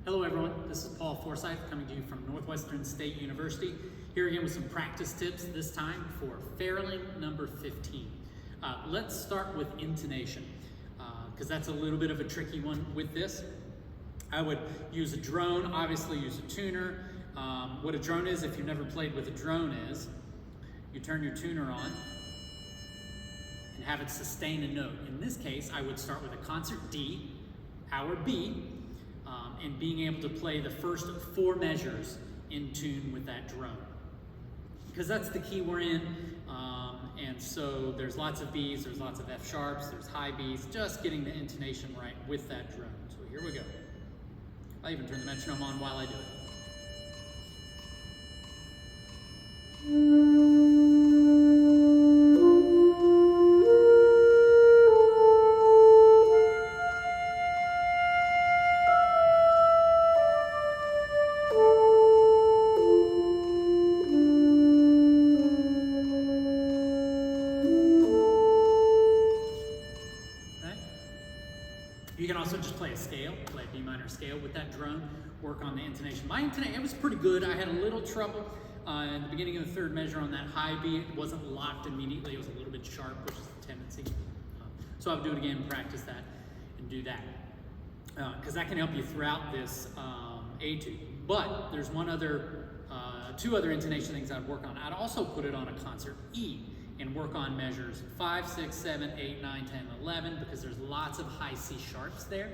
Hello everyone, this is Paul Forsyth coming to you from Northwestern State University. Here again with some practice tips, this time for Ferling number 15. Let's start with intonation, because that's a little bit of a tricky one with this. I would use a drone, obviously use a tuner. What a drone is, if you've never played with a drone, is you turn your tuner on and have it sustain a note. In this case, I would start with a concert D, hour B, and being able to play the first 4 measures in tune with that drone. Because that's the key we're in, and so there's lots of Bs, there's lots of F sharps, there's high Bs, just getting the intonation right with that drone. So here we go. I'll even turn the metronome on while I do it. You can also just play a scale, play a B minor scale with that drone, work on the intonation. My intonation, it was pretty good. I had a little trouble in the beginning of the 3rd measure on that high B. It wasn't locked immediately. It was a little bit sharp, which is the tendency. So I would do it again, practice that, and do that. Because that can help you throughout this etude. But there's two other intonation things I'd work on. I'd also put it on a concert E and work on measures 5, 6, 7, 8, 9, 10, 11, because there's lots of high C sharps there,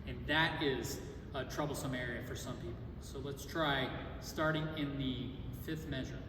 and that is a troublesome area for some people. So let's try starting in the 5th measure.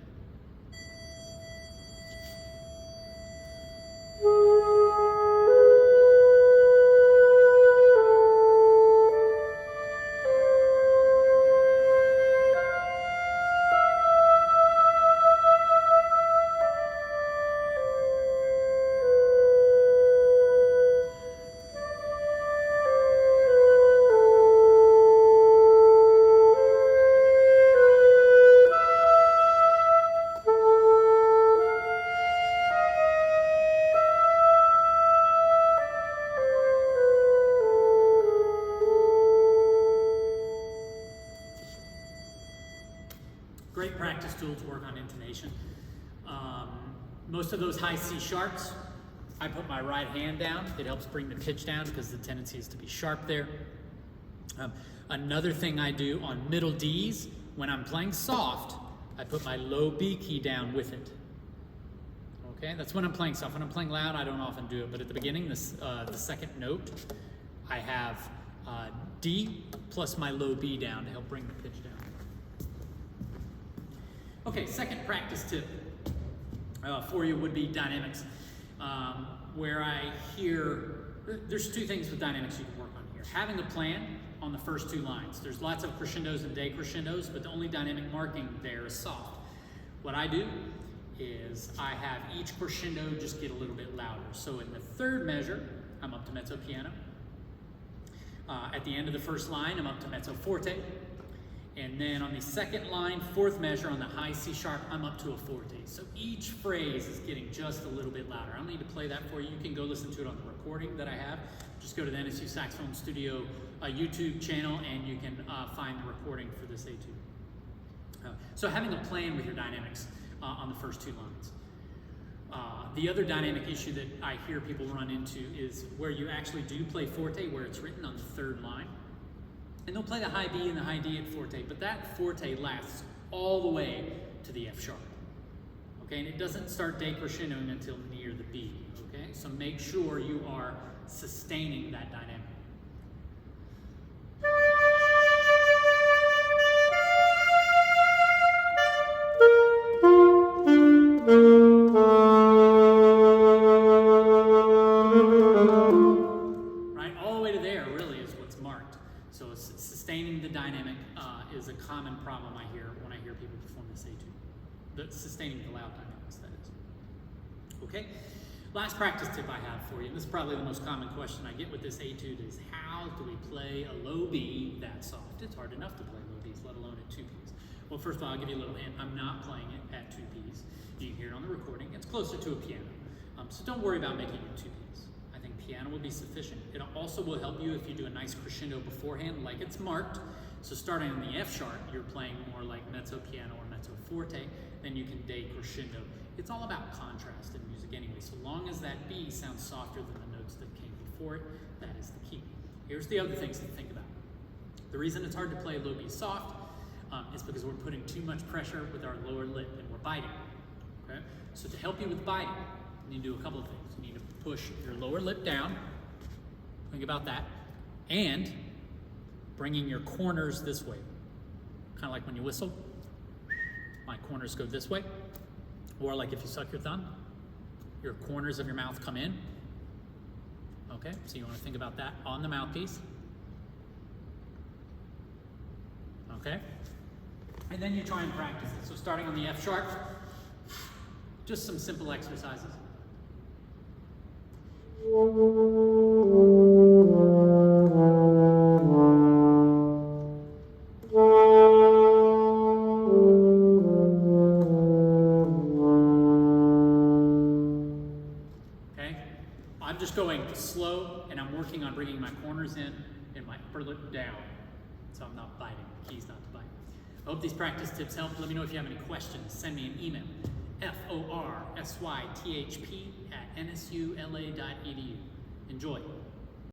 Great practice tool to work on intonation. Most of those high C sharps, I put my right hand down. It helps bring the pitch down because the tendency is to be sharp there. Another thing I do on middle Ds, when I'm playing soft, I put my low B key down with it. Okay, that's when I'm playing soft. When I'm playing loud, I don't often do it, but at the beginning, the 2nd note, I have D plus my low B down to help bring the pitch down. Okay, 2nd practice tip for you would be dynamics, where I hear, there's 2 things with dynamics you can work on here. Having a plan on the first 2 lines. There's lots of crescendos and decrescendos, but the only dynamic marking there is soft. What I do is I have each crescendo just get a little bit louder. So in the 3rd measure, I'm up to mezzo piano. At the end of the 1st line, I'm up to mezzo forte. And then on the 2nd line, 4th measure on the high C sharp, I'm up to a forte. So each phrase is getting just a little bit louder. I don't need to play that for you. You can go listen to it on the recording that I have. Just go to the NSU Saxophone Studio YouTube channel and you can find the recording for this etude. So having a plan with your dynamics on the first 2 lines. The other dynamic issue that I hear people run into is where you actually do play forte, where it's written on the 3rd line. And they'll play the high B and the high D at forte, but that forte lasts all the way to the F sharp. Okay, and it doesn't start decrescendoing until near the B. Okay, so make sure you are sustaining that dynamic. So sustaining the dynamic is a common problem I hear when I hear people perform this etude. Sustaining the loud dynamics, that is. Okay, last practice tip I have for you, and this is probably the most common question I get with this etude, is how do we play a low B that soft? It's hard enough to play low Bs, let alone at 2 Ps. Well, first of all, I'll give you a little hint. I'm not playing it at 2 Ps. You can hear it on the recording. It's closer to a piano. So don't worry about making it 2 Ps. I think piano will be sufficient. It also will help you if you do a nice crescendo beforehand, like it's marked, So starting on the F sharp, you're playing more like mezzo piano or mezzo forte, then you can day crescendo. It's all about contrast in music anyway. So long as that B sounds softer than the notes that came before it, that is the key. Here's the other things to think about. The reason it's hard to play low B soft is because we're putting too much pressure with our lower lip and we're biting. Okay? So to help you with biting, you need to do a couple of things. You need to push your lower lip down. Think about that. And bringing your corners this way. Kind of like when you whistle. My corners go this way. Or like if you suck your thumb, your corners of your mouth come in. Okay, so you want to think about that on the mouthpiece. Okay, and then you try and practice it. So starting on the F sharp, just some simple exercises. I'm just going slow, and I'm working on bringing my corners in and my upper lip down, so I'm not biting. The key's not to bite. I hope these practice tips help. Let me know if you have any questions. Send me an email, forsythp@nsula.edu. Enjoy.